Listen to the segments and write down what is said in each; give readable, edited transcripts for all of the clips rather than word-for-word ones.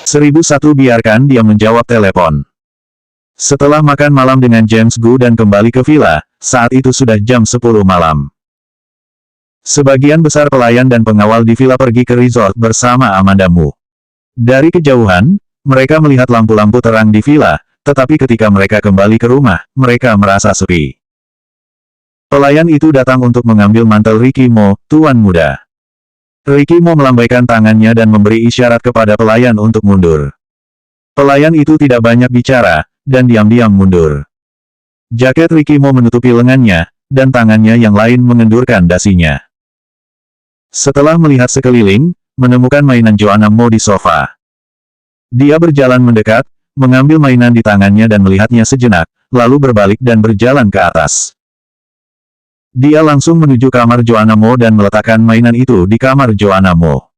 1001 biarkan dia menjawab telepon. Setelah makan malam dengan James Gu dan kembali ke villa, saat itu sudah jam 10 malam. Sebagian besar pelayan dan pengawal di villa pergi ke resort bersama Amanda Mu. Dari kejauhan, mereka melihat lampu-lampu terang di villa, tetapi ketika mereka kembali ke rumah, mereka merasa sepi. Pelayan itu datang untuk mengambil mantel Ricky Mo, tuan muda. Ricky Mo melambaikan tangannya dan memberi isyarat kepada pelayan untuk mundur. Pelayan itu tidak banyak bicara, dan diam-diam mundur. Jaket Ricky Mo menutupi lengannya, dan tangannya yang lain mengendurkan dasinya. Setelah melihat sekeliling, menemukan mainan Joanna Mo di sofa. Dia berjalan mendekat, mengambil mainan di tangannya dan melihatnya sejenak, lalu berbalik dan berjalan ke atas. Dia langsung menuju kamar Joanna Mo dan meletakkan mainan itu di kamar Joanna Mo.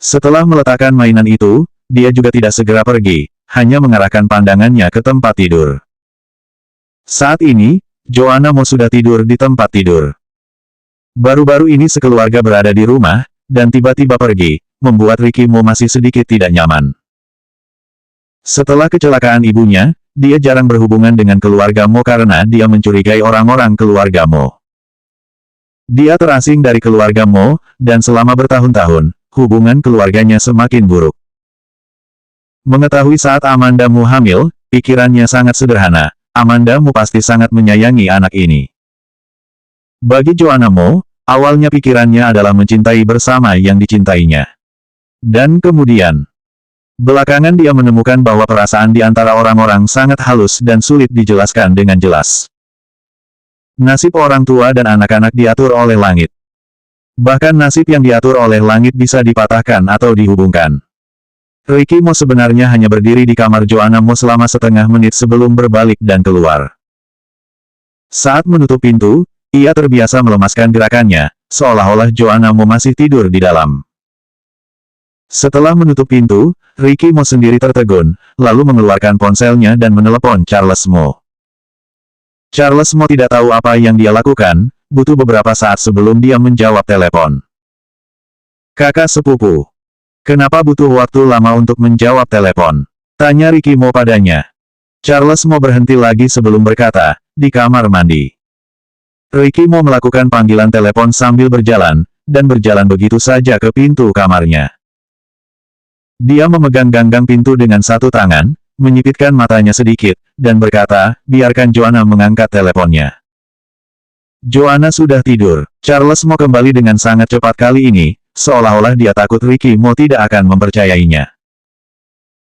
Setelah meletakkan mainan itu, dia juga tidak segera pergi, hanya mengarahkan pandangannya ke tempat tidur. Saat ini, Joanna Mo sudah tidur di tempat tidur. Baru-baru ini sekeluarga berada di rumah, dan tiba-tiba pergi, membuat Ricky Mo masih sedikit tidak nyaman. Setelah kecelakaan ibunya, dia jarang berhubungan dengan keluarga Mo karena dia mencurigai orang-orang keluarga Mo. Dia terasing dari keluarga Mo, dan selama bertahun-tahun, hubungan keluarganya semakin buruk. Mengetahui saat Amanda Mu hamil, pikirannya sangat sederhana. Amanda Mu pasti sangat menyayangi anak ini. Bagi Joanna Mo, awalnya pikirannya adalah mencintai bersama yang dicintainya. Dan kemudian, belakangan dia menemukan bahwa perasaan di antara orang-orang sangat halus dan sulit dijelaskan dengan jelas. Nasib orang tua dan anak-anak diatur oleh langit. Bahkan nasib yang diatur oleh langit bisa dipatahkan atau dihubungkan. Ricky Mo sebenarnya hanya berdiri di kamar Joanna Mo selama setengah menit sebelum berbalik dan keluar. Saat menutup pintu, ia terbiasa melemaskan gerakannya, seolah-olah Joanna Mo masih tidur di dalam. Setelah menutup pintu, Ricky Mo sendiri tertegun, lalu mengeluarkan ponselnya dan menelepon Charles Mo. Charles Mo tidak tahu apa yang dia lakukan, butuh beberapa saat sebelum dia menjawab telepon. Kakak sepupu. Kenapa butuh waktu lama untuk menjawab telepon? Tanya Ricky Mo padanya. Charles Mo berhenti lagi sebelum berkata, di kamar mandi. Ricky Mo melakukan panggilan telepon sambil berjalan, dan berjalan begitu saja ke pintu kamarnya. Dia memegang ganggang pintu dengan satu tangan, menyipitkan matanya sedikit, dan berkata, biarkan Joanna mengangkat teleponnya. Joanna sudah tidur. Charles Mo kembali dengan sangat cepat kali ini, seolah-olah dia takut Ricky Mo tidak akan mempercayainya.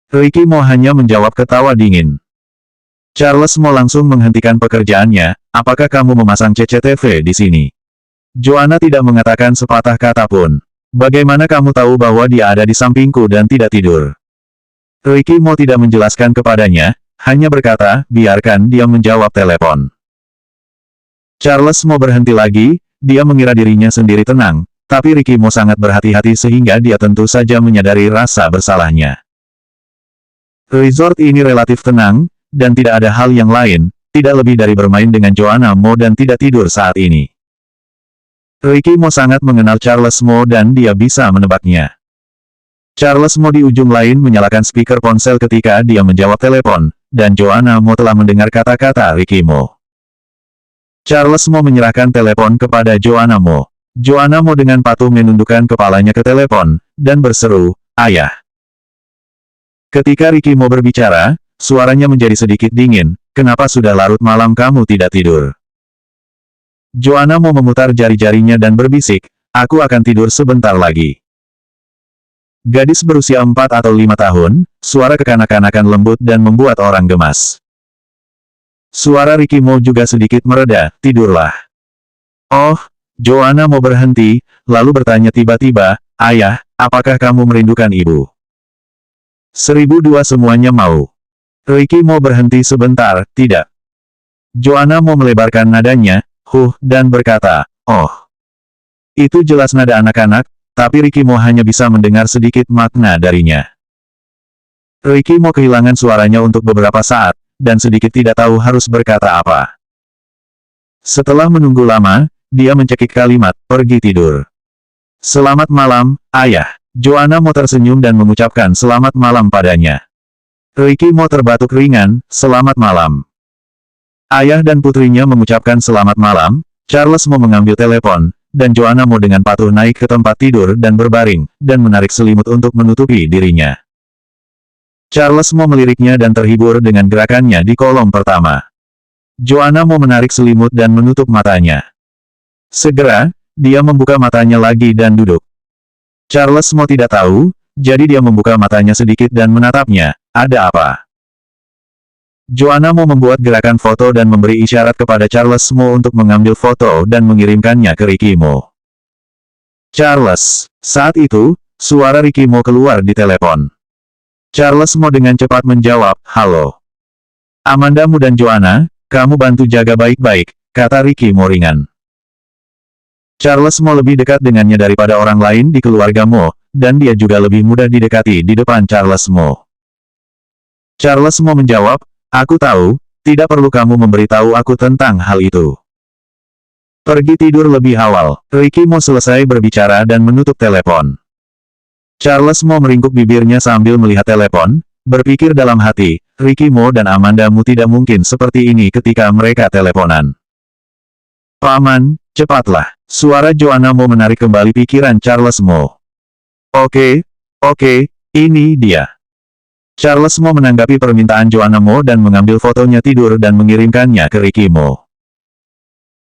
Ricky Mo hanya menjawab ketawa dingin. Charles Mo langsung menghentikan pekerjaannya, apakah kamu memasang CCTV di sini? Joanna tidak mengatakan sepatah kata pun. Bagaimana kamu tahu bahwa dia ada di sampingku dan tidak tidur? Ricky Mo tidak menjelaskan kepadanya, hanya berkata, biarkan dia menjawab telepon. Charles Mo berhenti lagi, dia mengira dirinya sendiri tenang, tapi Ricky Mo sangat berhati-hati sehingga dia tentu saja menyadari rasa bersalahnya. Resort ini relatif tenang, dan tidak ada hal yang lain, tidak lebih dari bermain dengan Joanna Mo dan tidak tidur saat ini. Ricky Mo sangat mengenal Charles Mo dan dia bisa menebaknya. Charles Mo di ujung lain menyalakan speaker ponsel ketika dia menjawab telepon, dan Joanna Mo telah mendengar kata-kata Ricky Mo. Charles Mo menyerahkan telepon kepada Joanna Mo. Joanna Mo dengan patuh menundukkan kepalanya ke telepon, dan berseru, ayah. Ketika Ricky Mo berbicara, suaranya menjadi sedikit dingin, kenapa sudah larut malam kamu tidak tidur? Joanna Mo memutar jari-jarinya dan berbisik, aku akan tidur sebentar lagi. Gadis berusia 4 atau 5 tahun, suara kekanak-kanakan lembut dan membuat orang gemas. Suara Ricky Mo juga sedikit mereda, tidurlah. Oh, Joanna Mo berhenti, lalu bertanya tiba-tiba, ayah, apakah kamu merindukan ibu? 1002 semuanya mau. Ricky Mo berhenti sebentar, tidak. Joanna Mo melebarkan nadanya, dan berkata, oh. Itu jelas nada anak-anak, tapi Ricky Mo hanya bisa mendengar sedikit makna darinya. Ricky Mo kehilangan suaranya untuk beberapa saat, dan sedikit tidak tahu harus berkata apa. Setelah menunggu lama, dia mencekik kalimat, pergi tidur. Selamat malam, ayah. Joanna Mo tersenyum dan mengucapkan selamat malam padanya. Ricky Mo terbatuk ringan, selamat malam. Ayah dan putrinya mengucapkan selamat malam. Charles Mo mengambil telepon, dan Joanna Mo dengan patuh naik ke tempat tidur dan berbaring, dan menarik selimut untuk menutupi dirinya. Charles Mo meliriknya dan terhibur dengan gerakannya di kolom pertama. Joanna Mo menarik selimut dan menutup matanya. Segera, dia membuka matanya lagi dan duduk. Charles Mo tidak tahu, jadi dia membuka matanya sedikit dan menatapnya. Ada apa? Joanna Mo membuat gerakan foto dan memberi isyarat kepada Charles Mo untuk mengambil foto dan mengirimkannya ke Ricky Mo. Charles. Saat itu, suara Ricky Mo keluar di telepon. Charles Mo dengan cepat menjawab, halo. Amanda Mo dan Joanna, kamu bantu jaga baik-baik, kata Ricky Mo ringan. Charles Mo lebih dekat dengannya daripada orang lain di keluarga Mo, dan dia juga lebih mudah didekati di depan Charles Mo. Charles Mo menjawab, aku tahu, tidak perlu kamu memberitahu aku tentang hal itu. Pergi tidur lebih awal. Ricky Mo selesai berbicara dan menutup telepon. Charles Mo meringkuk bibirnya sambil melihat telepon, berpikir dalam hati, Ricky Mo dan Amanda Mo tidak mungkin seperti ini ketika mereka teleponan. Paman, cepatlah. Suara Joanna Mo menarik kembali pikiran Charles Mo. Oke, ini dia. Charles Mo menanggapi permintaan Joanna Mo dan mengambil fotonya tidur dan mengirimkannya ke Ricky Mo.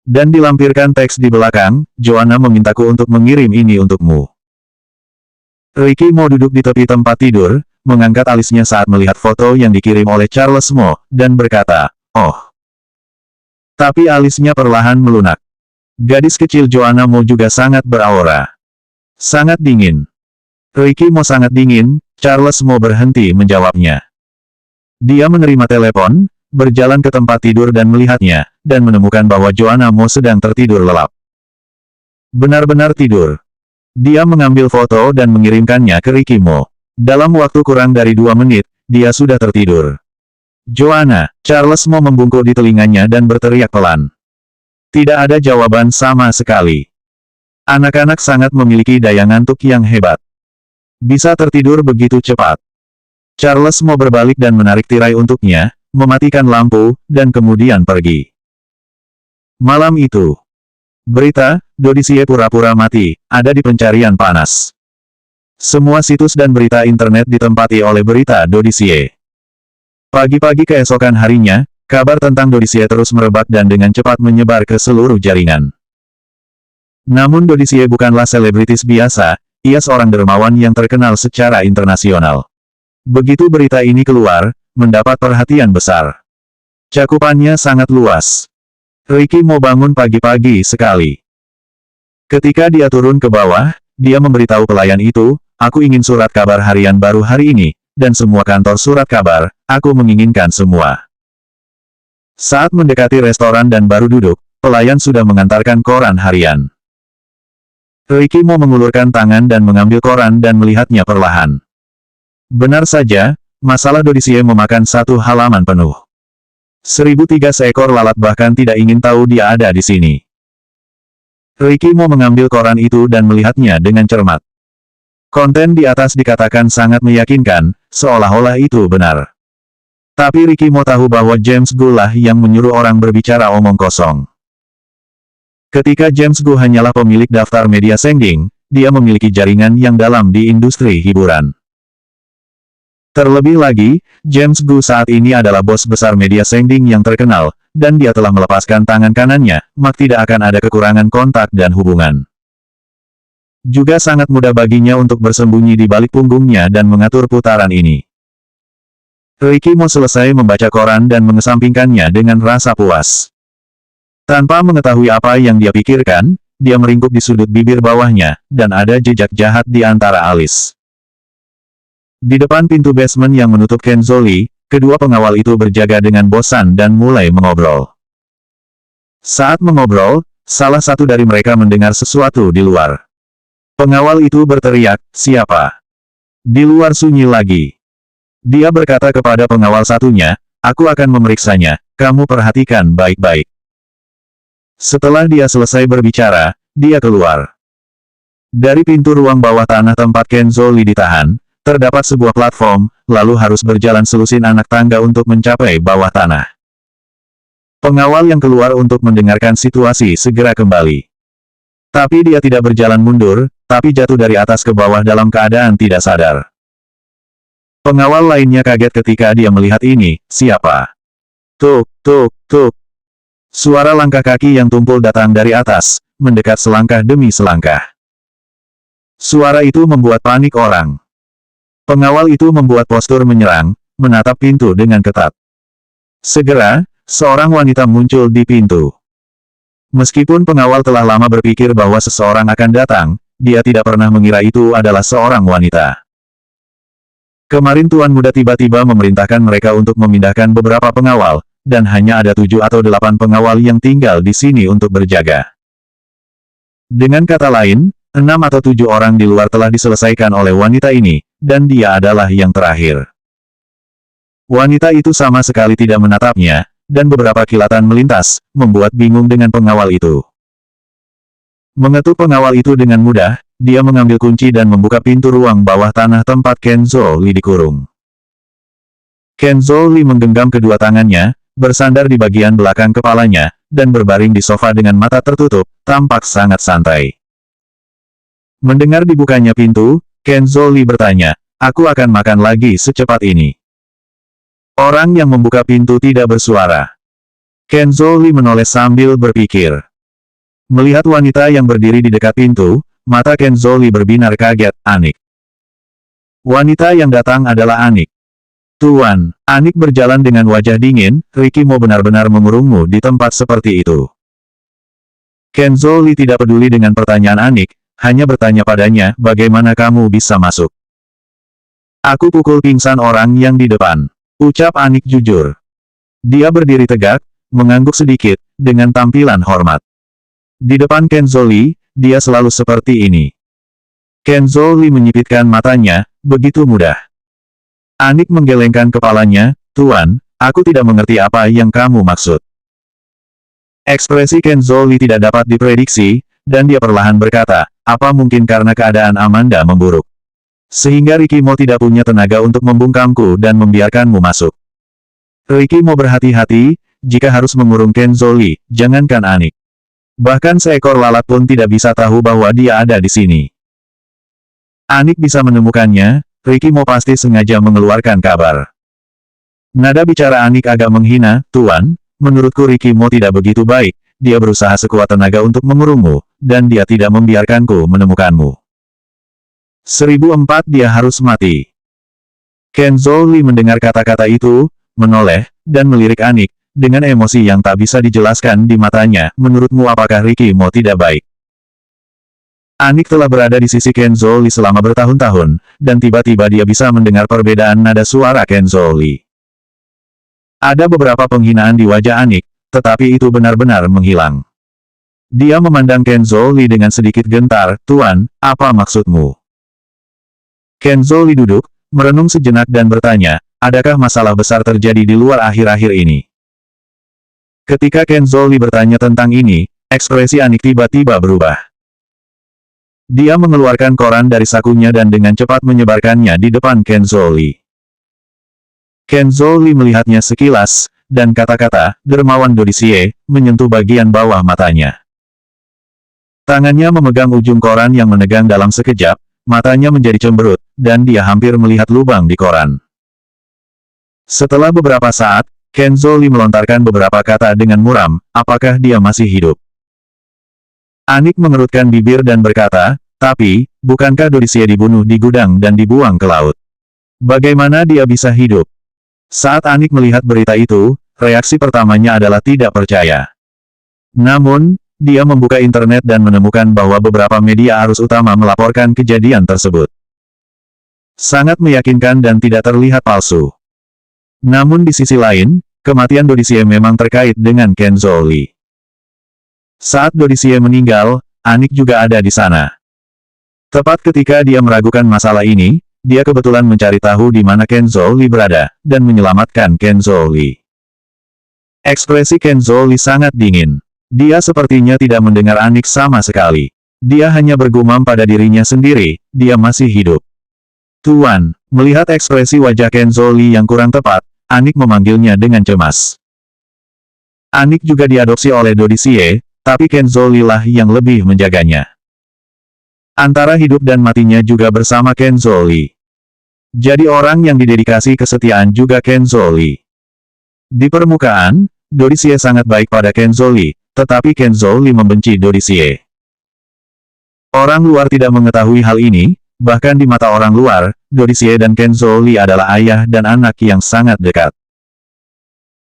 Dan dilampirkan teks di belakang, Joanna memintaku untuk mengirim ini untukmu. Ricky Mo duduk di tepi tempat tidur, mengangkat alisnya saat melihat foto yang dikirim oleh Charles Mo, dan berkata, oh. Tapi alisnya perlahan melunak. Gadis kecil Joanna Mo juga sangat beraura. Sangat dingin. Ricky Mo sangat dingin, Charles Mo berhenti menjawabnya. Dia menerima telepon, berjalan ke tempat tidur dan melihatnya, dan menemukan bahwa Joanna Mo sedang tertidur lelap. Benar-benar tidur. Dia mengambil foto dan mengirimkannya ke Ricky Mo. Dalam waktu kurang dari 2 menit, dia sudah tertidur. Joanna, Charles Mo membungkuk di telinganya dan berteriak pelan. Tidak ada jawaban sama sekali. Anak-anak sangat memiliki daya ngantuk yang hebat. Bisa tertidur begitu cepat. Charles Mo berbalik dan menarik tirai untuknya, mematikan lampu, dan kemudian pergi. Malam itu. Berita, Dodisie pura-pura mati, ada di pencarian panas. Semua situs dan berita internet ditempati oleh berita Dodisie. Pagi-pagi keesokan harinya, kabar tentang Dodisie terus merebak dan dengan cepat menyebar ke seluruh jaringan. Namun Dodisie bukanlah selebritis biasa, ia seorang dermawan yang terkenal secara internasional. Begitu berita ini keluar, mendapat perhatian besar. Cakupannya sangat luas. Ricky Mo bangun pagi-pagi sekali. Ketika dia turun ke bawah, dia memberitahu pelayan itu, aku ingin surat kabar harian baru hari ini, dan semua kantor surat kabar, aku menginginkan semua. Saat mendekati restoran dan baru duduk, pelayan sudah mengantarkan koran harian. Ricky Mo mengulurkan tangan dan mengambil koran dan melihatnya perlahan. Benar saja, masalah Dodisie memakan 1 halaman penuh. 1003 seekor lalat bahkan tidak ingin tahu dia ada di sini. Ricky Mo mengambil koran itu dan melihatnya dengan cermat. Konten di atas dikatakan sangat meyakinkan, seolah-olah itu benar. Tapi Ricky Mo tahu bahwa James Gu lah yang menyuruh orang berbicara omong kosong. Ketika James Gu hanyalah pemilik daftar media Sengding, dia memiliki jaringan yang dalam di industri hiburan. Terlebih lagi, James Gu saat ini adalah bos besar media Sengding yang terkenal, dan dia telah melepaskan tangan kanannya, maka tidak akan ada kekurangan kontak dan hubungan. Juga sangat mudah baginya untuk bersembunyi di balik punggungnya dan mengatur putaran ini. Ricky Mo selesai membaca koran dan mengesampingkannya dengan rasa puas. Tanpa mengetahui apa yang dia pikirkan, dia meringkuk di sudut bibir bawahnya, dan ada jejak jahat di antara alis. Di depan pintu basement yang menutup Ken Zoli, kedua pengawal itu berjaga dengan bosan dan mulai mengobrol. Saat mengobrol, salah satu dari mereka mendengar sesuatu di luar. Pengawal itu berteriak, siapa? Di luar sunyi lagi. Dia berkata kepada pengawal satunya, aku akan memeriksanya, kamu perhatikan baik-baik. Setelah dia selesai berbicara, dia keluar. Dari pintu ruang bawah tanah tempat Kenzo Lee ditahan, terdapat sebuah platform, lalu harus berjalan selusin anak tangga untuk mencapai bawah tanah. Pengawal yang keluar untuk mendengarkan situasi segera kembali. Tapi dia tidak berjalan mundur, tapi jatuh dari atas ke bawah dalam keadaan tidak sadar. Pengawal lainnya kaget ketika dia melihat ini, siapa? Tuk, tuk, tuk. Suara langkah kaki yang tumpul datang dari atas, mendekat selangkah demi selangkah. Suara itu membuat panik orang. Pengawal itu membuat postur menyerang, menatap pintu dengan ketat. Segera, seorang wanita muncul di pintu. Meskipun pengawal telah lama berpikir bahwa seseorang akan datang, dia tidak pernah mengira itu adalah seorang wanita. Kemarin Tuan Muda tiba-tiba memerintahkan mereka untuk memindahkan beberapa pengawal, dan hanya ada 7 atau 8 pengawal yang tinggal di sini untuk berjaga. Dengan kata lain, 6 atau 7 orang di luar telah diselesaikan oleh wanita ini, dan dia adalah yang terakhir. Wanita itu sama sekali tidak menatapnya, dan beberapa kilatan melintas, membuat bingung dengan pengawal itu. Mengetuk pengawal itu dengan mudah, dia mengambil kunci dan membuka pintu ruang bawah tanah tempat Kenzo Lee dikurung. Kenzo Lee menggenggam kedua tangannya, bersandar di bagian belakang kepalanya, dan berbaring di sofa dengan mata tertutup, tampak sangat santai. Mendengar dibukanya pintu, Kenzo Lee bertanya, "Aku akan makan lagi secepat ini." Orang yang membuka pintu tidak bersuara. Kenzo Lee menoleh sambil berpikir. Melihat wanita yang berdiri di dekat pintu, mata Kenzo Lee berbinar kaget, Anik. Wanita yang datang adalah Anik. Tuan, Anik berjalan dengan wajah dingin, Ricky mau benar-benar mengurungmu di tempat seperti itu. Kenzo Lee tidak peduli dengan pertanyaan Anik, hanya bertanya padanya, bagaimana kamu bisa masuk? Aku pukul pingsan orang yang di depan. Ucap Anik jujur. Dia berdiri tegak, mengangguk sedikit, dengan tampilan hormat. Di depan Kenzo Lee, dia selalu seperti ini. Kenzo Lee menyipitkan matanya, begitu mudah. Anik menggelengkan kepalanya, Tuan, aku tidak mengerti apa yang kamu maksud. Ekspresi Kenzo Lee tidak dapat diprediksi, dan dia perlahan berkata, apa mungkin karena keadaan Amanda memburuk? Sehingga Ricky Mo tidak punya tenaga untuk membungkamku dan membiarkanmu masuk. Ricky Mo berhati-hati, jika harus mengurung Kenzo Lee, jangankan Anik. Bahkan seekor lalat pun tidak bisa tahu bahwa dia ada di sini. Anik bisa menemukannya, Ricky Mo pasti sengaja mengeluarkan kabar. Nada bicara Anik agak menghina, Tuan, menurutku Ricky Mo tidak begitu baik, dia berusaha sekuat tenaga untuk mengurungmu, dan dia tidak membiarkanku menemukanmu. 1004 dia harus mati. Kenzo Lee mendengar kata-kata itu, menoleh, dan melirik Anik, dengan emosi yang tak bisa dijelaskan di matanya, menurutmu apakah Ricky Mo tidak baik? Anik telah berada di sisi Kenzo Lee selama bertahun-tahun, dan tiba-tiba dia bisa mendengar perbedaan nada suara Kenzo Lee. Ada beberapa penghinaan di wajah Anik, tetapi itu benar-benar menghilang. Dia memandang Kenzo Lee dengan sedikit gentar, Tuan, apa maksudmu? Kenzo Lee duduk, merenung sejenak dan bertanya, adakah masalah besar terjadi di luar akhir-akhir ini? Ketika Kenzo Lee bertanya tentang ini, ekspresi Anik tiba-tiba berubah. Dia mengeluarkan koran dari sakunya dan dengan cepat menyebarkannya di depan Kenzo Lee. Kenzo Lee melihatnya sekilas, dan kata-kata, dermawan Dodisie, menyentuh bagian bawah matanya. Tangannya memegang ujung koran yang menegang dalam sekejap, matanya menjadi cemberut, dan dia hampir melihat lubang di koran. Setelah beberapa saat, Kenzo Lee melontarkan beberapa kata dengan muram, apakah dia masih hidup? Anik mengerutkan bibir dan berkata, tapi, bukankah Dodisie dibunuh di gudang dan dibuang ke laut? Bagaimana dia bisa hidup? Saat Anik melihat berita itu, reaksi pertamanya adalah tidak percaya. Namun, dia membuka internet dan menemukan bahwa beberapa media arus utama melaporkan kejadian tersebut. Sangat meyakinkan dan tidak terlihat palsu. Namun di sisi lain, kematian Dodisie memang terkait dengan Kenzo Lee. Saat Dodisie meninggal, Anik juga ada di sana. Tepat ketika dia meragukan masalah ini, dia kebetulan mencari tahu di mana Kenzo Lee berada, dan menyelamatkan Kenzo Lee. Ekspresi Kenzo Lee sangat dingin. Dia sepertinya tidak mendengar Anik sama sekali. Dia hanya bergumam pada dirinya sendiri, dia masih hidup. Tuan, melihat ekspresi wajah Kenzo Li yang kurang tepat, Anik memanggilnya dengan cemas. Anik juga diadopsi oleh Dodicie, tapi Kenzo Li lah yang lebih menjaganya. Antara hidup dan matinya juga bersama Kenzo Li. Jadi orang yang didedikasi kesetiaan juga Kenzo Li. Di permukaan, Dodicie sangat baik pada Kenzo Li, tetapi Kenzo Li membenci Dodicie. Orang luar tidak mengetahui hal ini, bahkan di mata orang luar, Dodicie dan Kenzo Li adalah ayah dan anak yang sangat dekat.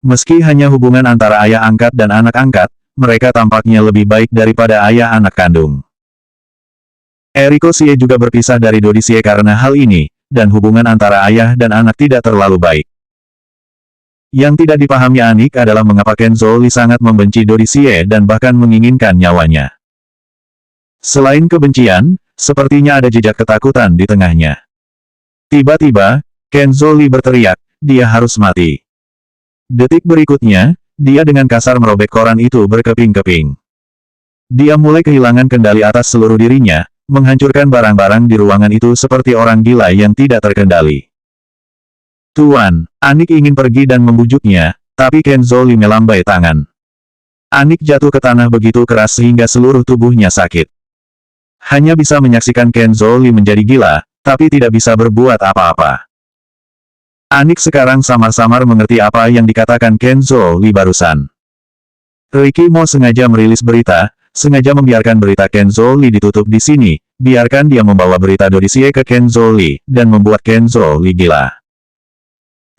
Meski hanya hubungan antara ayah angkat dan anak angkat, mereka tampaknya lebih baik daripada ayah anak kandung. Eriko Xie juga berpisah dari Dodicie karena hal ini, dan hubungan antara ayah dan anak tidak terlalu baik. Yang tidak dipahami Anik adalah mengapa Kenzo Li sangat membenci Dodicie dan bahkan menginginkan nyawanya. Selain kebencian, sepertinya ada jejak ketakutan di tengahnya. Tiba-tiba, Kenzo Li berteriak, dia harus mati. Detik berikutnya, dia dengan kasar merobek koran itu berkeping-keping. Dia mulai kehilangan kendali atas seluruh dirinya, menghancurkan barang-barang di ruangan itu seperti orang gila yang tidak terkendali. Tuan, Anik ingin pergi dan membujuknya, tapi Kenzo Li melambai tangan. Anik jatuh ke tanah begitu keras sehingga seluruh tubuhnya sakit. Hanya bisa menyaksikan Kenzo Li menjadi gila, tapi tidak bisa berbuat apa-apa. Anik sekarang samar-samar mengerti apa yang dikatakan Kenzo Li barusan. Ricky Mo sengaja merilis berita, sengaja membiarkan berita Kenzo Li ditutup di sini, biarkan dia membawa berita Dodicie ke Kenzo Li, dan membuat Kenzo Li gila.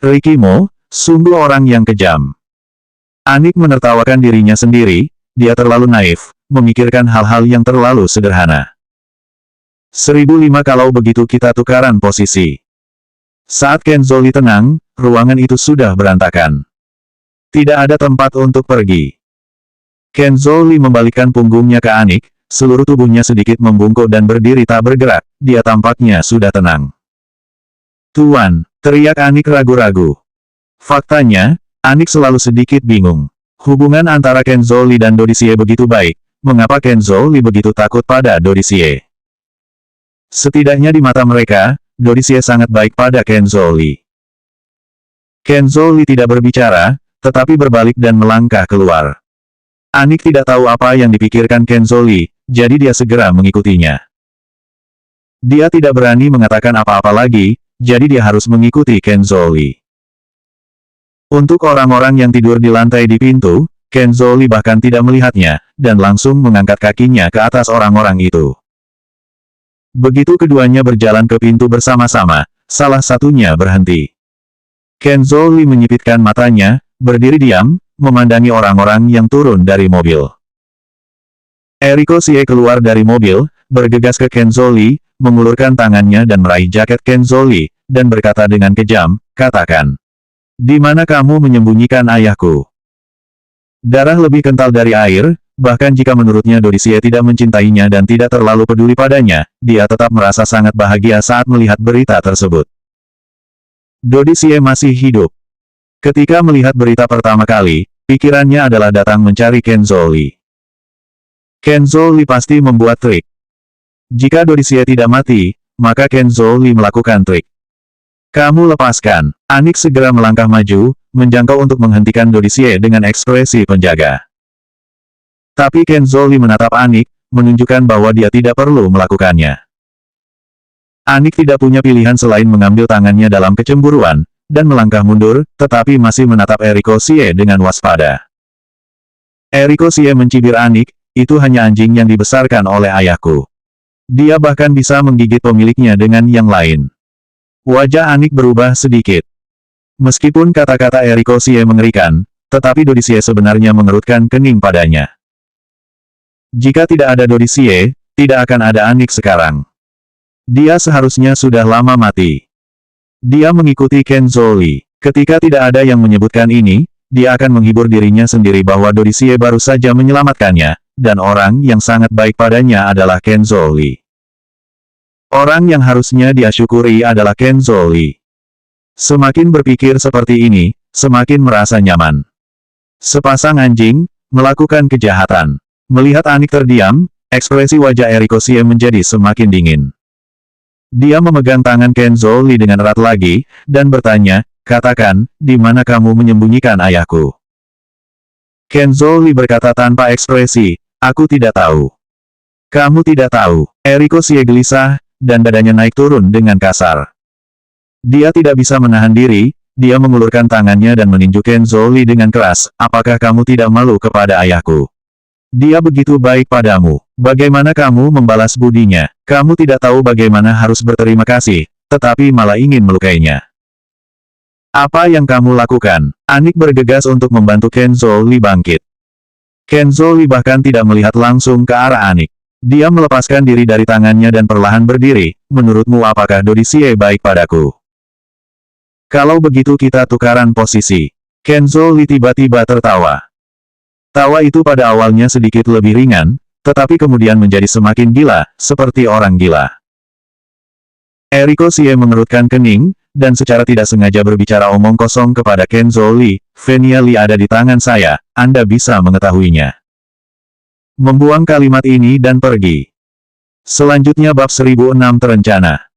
Ricky Mo, sungguh orang yang kejam. Anik menertawakan dirinya sendiri, dia terlalu naif, memikirkan hal-hal yang terlalu sederhana. 1005 kalau begitu kita tukaran posisi. Saat Kenzo Li tenang, ruangan itu sudah berantakan. Tidak ada tempat untuk pergi. Kenzo Li membalikkan punggungnya ke Anik, seluruh tubuhnya sedikit membungkuk dan berdiri tak bergerak, dia tampaknya sudah tenang. Tuan, teriak Anik ragu-ragu. Faktanya, Anik selalu sedikit bingung. Hubungan antara Kenzo Li dan Dodicie begitu baik, mengapa Kenzo Li begitu takut pada Dodicie? Setidaknya di mata mereka, Dodicie sangat baik pada Kenzo Li. Kenzo Li tidak berbicara, tetapi berbalik dan melangkah keluar. Anik tidak tahu apa yang dipikirkan Kenzo Li, jadi dia segera mengikutinya. Dia tidak berani mengatakan apa-apa lagi, jadi dia harus mengikuti Kenzo Li. Untuk orang-orang yang tidur di lantai di pintu, Kenzo Li bahkan tidak melihatnya, dan langsung mengangkat kakinya ke atas orang-orang itu. Begitu keduanya berjalan ke pintu bersama-sama, salah satunya berhenti. Kenzo Li menyipitkan matanya, berdiri diam, memandangi orang-orang yang turun dari mobil. Eriko Xie keluar dari mobil, bergegas ke Kenzo Li, mengulurkan tangannya dan meraih jaket Kenzo Li, dan berkata dengan kejam, katakan. Di mana kamu menyembunyikan ayahku? Darah lebih kental dari air, bahkan jika menurutnya Dodicie tidak mencintainya dan tidak terlalu peduli padanya, dia tetap merasa sangat bahagia saat melihat berita tersebut. Dodicie masih hidup. Ketika melihat berita pertama kali, pikirannya adalah datang mencari Kenzo Li. Kenzo Li pasti membuat trik. Jika Dodicie tidak mati, maka Kenzo Li melakukan trik. Kamu lepaskan. Anik segera melangkah maju, menjangkau untuk menghentikan Dodicie dengan ekspresi penjaga. Tapi Kenzo Li menatap Anik, menunjukkan bahwa dia tidak perlu melakukannya. Anik tidak punya pilihan selain mengambil tangannya dalam kecemburuan, dan melangkah mundur, tetapi masih menatap Eriko Xie dengan waspada. Eriko Xie mencibir Anik, itu hanya anjing yang dibesarkan oleh ayahku. Dia bahkan bisa menggigit pemiliknya dengan yang lain. Wajah Anik berubah sedikit. Meskipun kata-kata Eriko Xie mengerikan, tetapi Dodicie sebenarnya mengerutkan kening padanya. Jika tidak ada Dodicie, tidak akan ada Anik sekarang. Dia seharusnya sudah lama mati. Dia mengikuti Kenzo Li. Ketika tidak ada yang menyebutkan ini, dia akan menghibur dirinya sendiri bahwa Dodicie baru saja menyelamatkannya, dan orang yang sangat baik padanya adalah Kenzo Li. Orang yang harusnya dia syukuri adalah Kenzo Li. Semakin berpikir seperti ini, semakin merasa nyaman. Sepasang anjing, melakukan kejahatan. Melihat Anik terdiam, Ekspresi wajah Eriko Xie menjadi semakin dingin. Dia memegang tangan Ken Zhou Li dengan erat lagi, dan bertanya, katakan, di mana kamu menyembunyikan ayahku? Ken Zhou Li berkata tanpa ekspresi, aku tidak tahu. Kamu tidak tahu. Eriko Xie gelisah, dan dadanya naik turun dengan kasar. Dia tidak bisa menahan diri, dia mengulurkan tangannya dan meninju Ken Zhou Li dengan keras, apakah kamu tidak malu kepada ayahku? Dia begitu baik padamu. Bagaimana kamu membalas budinya? Kamu tidak tahu bagaimana harus berterima kasih, tetapi malah ingin melukainya. Apa yang kamu lakukan? Anik bergegas untuk membantu Ken Zhou Li bangkit. Ken Zhou Li bahkan tidak melihat langsung ke arah Anik. Dia melepaskan diri dari tangannya dan perlahan berdiri, menurutmu apakah Dodi Xie baik padaku? Kalau begitu kita tukaran posisi. Ken Zhou Li tiba-tiba tertawa. Tawa itu pada awalnya sedikit lebih ringan, tetapi kemudian menjadi semakin gila, seperti orang gila. Eriko Xie mengerutkan kening, dan secara tidak sengaja berbicara omong kosong kepada Ken Zhou Li, Venia Li ada di tangan saya, Anda bisa mengetahuinya. Membuang kalimat ini dan pergi. Selanjutnya bab 1006 terencana.